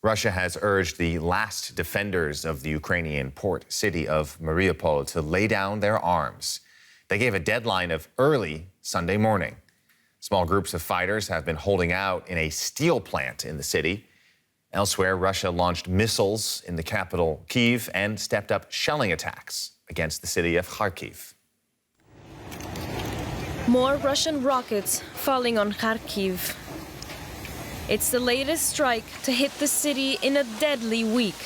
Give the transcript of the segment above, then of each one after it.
Russia has urged the last defenders of the Ukrainian port city of Mariupol to lay down their arms. They gave a deadline of early Sunday morning. Small groups of fighters have been holding out in a steel plant in the city. Elsewhere, Russia launched missiles in the capital, Kyiv, and stepped up shelling attacks against the city of Kharkiv. More Russian rockets falling on Kharkiv. It's the latest strike to hit the city in a deadly week,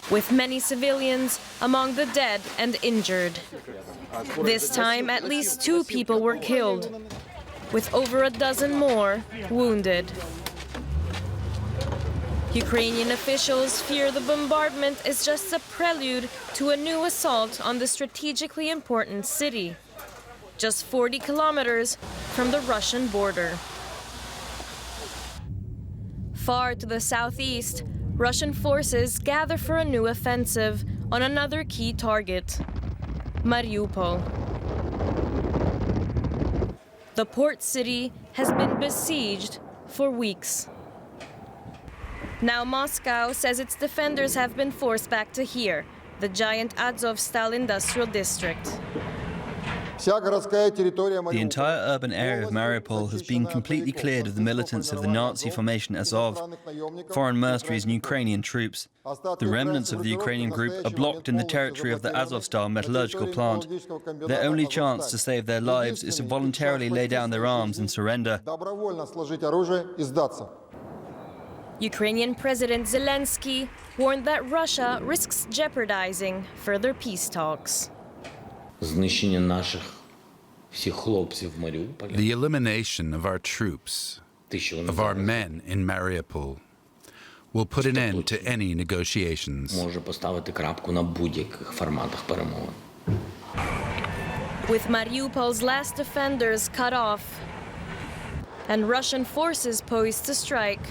with many civilians among the dead and injured. This time, at least 2 people were killed, with over a dozen more wounded. Ukrainian officials fear the bombardment is just a prelude to a new assault on the strategically important city, just 40 kilometers from the Russian border. Far to the southeast, Russian forces gather for a new offensive on another key target, Mariupol. The port city has been besieged for weeks. Now Moscow says its defenders have been forced back to here, the giant Azovstal industrial district. The entire urban area of Mariupol has been completely cleared of the militants of the Nazi formation Azov, foreign mercenaries and Ukrainian troops. The remnants of the Ukrainian group are blocked in the territory of the Azovstal metallurgical plant. Their only chance to save their lives is to voluntarily lay down their arms and surrender. Ukrainian President Zelensky warned that Russia risks jeopardizing further peace talks. The elimination of our troops, of our men in Mariupol, will put an end to any negotiations. With Mariupol's last defenders cut off and Russian forces poised to strike,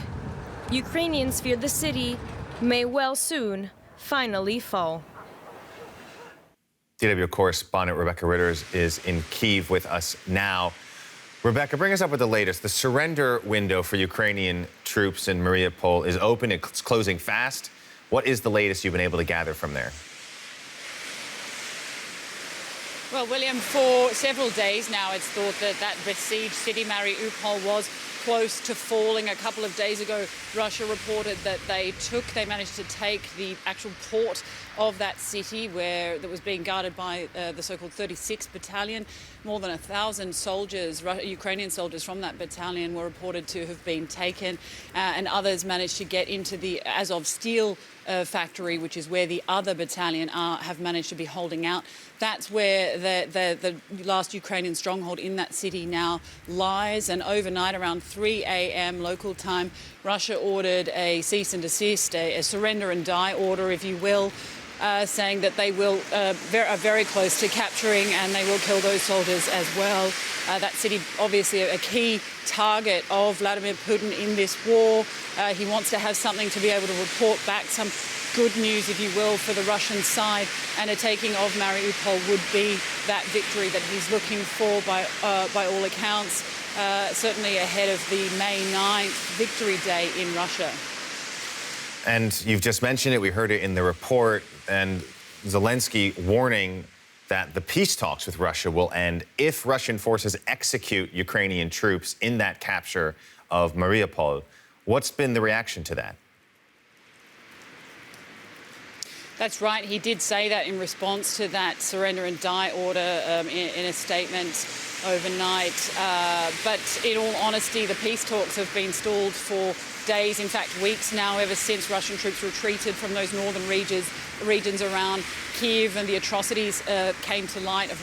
Ukrainians fear the city may well soon finally fall. DW correspondent Rebecca Ritters is in Kyiv with us now. Rebecca, bring us up with the latest. The surrender window for Ukrainian troops in Mariupol is open. It's closing fast. What is the latest you've been able to gather from there? Well, William, for several days now, it's thought that that besieged city, Mariupol, was close to falling. A couple of days ago, Russia reported that they managed to take the actual port of that city that was being guarded by the so-called 36th Battalion. More than 1,000 soldiers, Ukrainian soldiers from that battalion, were reported to have been taken, and others managed to get into the Azov steel factory, which is where the other battalion have managed to be holding out. That's where the last Ukrainian stronghold in that city now lies. And overnight, around 3 a.m. local time, Russia ordered a cease and desist, a surrender and die order, if you will, saying that they are very close to capturing and they will kill those soldiers as well. That city, obviously a key target of Vladimir Putin in this war. He wants to have something to be able to report back, some good news, if you will, for the Russian side, and a taking of Mariupol would be that victory that he's looking for by all accounts, certainly ahead of the May 9th Victory Day in Russia. And you've just mentioned it, we heard it in the report, and Zelensky warning that the peace talks with Russia will end if Russian forces execute Ukrainian troops in that capture of Mariupol. What's been the reaction to that? That's right. He did say that in response to that surrender and die order in a statement overnight. But in all honesty, the peace talks have been stalled for days, in fact weeks now, ever since Russian troops retreated from those northern regions around Kyiv, and the atrocities came to light of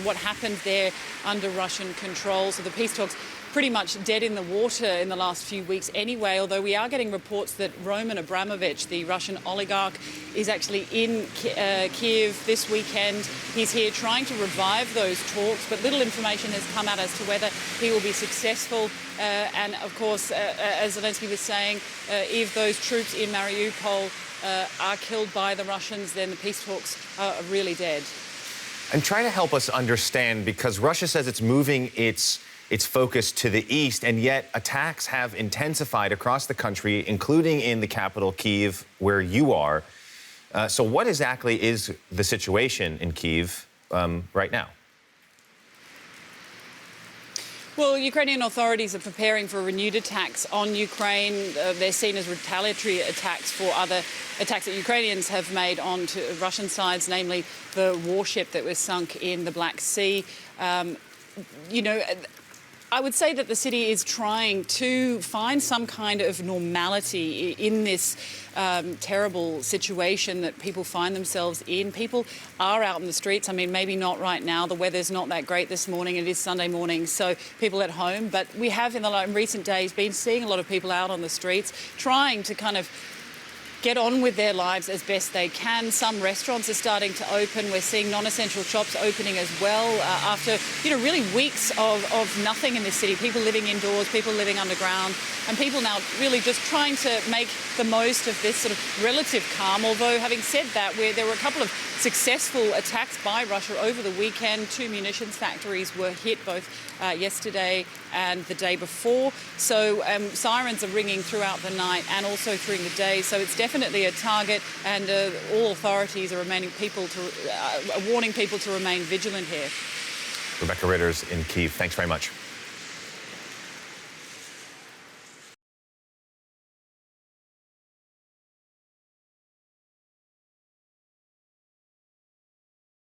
what happened there under Russian control. So the peace talks pretty much dead in the water in the last few weeks anyway, although we are getting reports that Roman Abramovich, the Russian oligarch, is actually in Kyiv this weekend. He's here trying to revive those talks, but little information has come out as to whether he will be successful. And of course, as Zelensky was saying, if those troops in Mariupol are killed by the Russians, then the peace talks are really dead. And try to help us understand, because Russia says it's moving its its focus to the east, and yet attacks have intensified across the country, including in the capital, Kyiv, where you are. So what exactly is the situation in Kyiv right now? Well, Ukrainian authorities are preparing for renewed attacks on Ukraine. They're seen as retaliatory attacks for other attacks that Ukrainians have made onto Russian sides, namely the warship that was sunk in the Black Sea. I would say that the city is trying to find some kind of normality in this terrible situation that people find themselves in. People are out in the streets. I mean, maybe not right now. The weather's not that great this morning. It is Sunday morning, so people at home. But we have, in recent days, been seeing a lot of people out on the streets trying to kind of get on with their lives as best they can. Some restaurants are starting to open. We're seeing non-essential shops opening as well after, really weeks of nothing in this city. People living indoors, people living underground, and people now really just trying to make the most of this sort of relative calm. Although, having said that, there were a couple of successful attacks by Russia over the weekend. 2 munitions factories were hit both yesterday and the day before. So sirens are ringing throughout the night and also during the day. So it's definitely a target, and all authorities are warning people to remain vigilant here. Rebecca Ritters in Kyiv, thanks very much.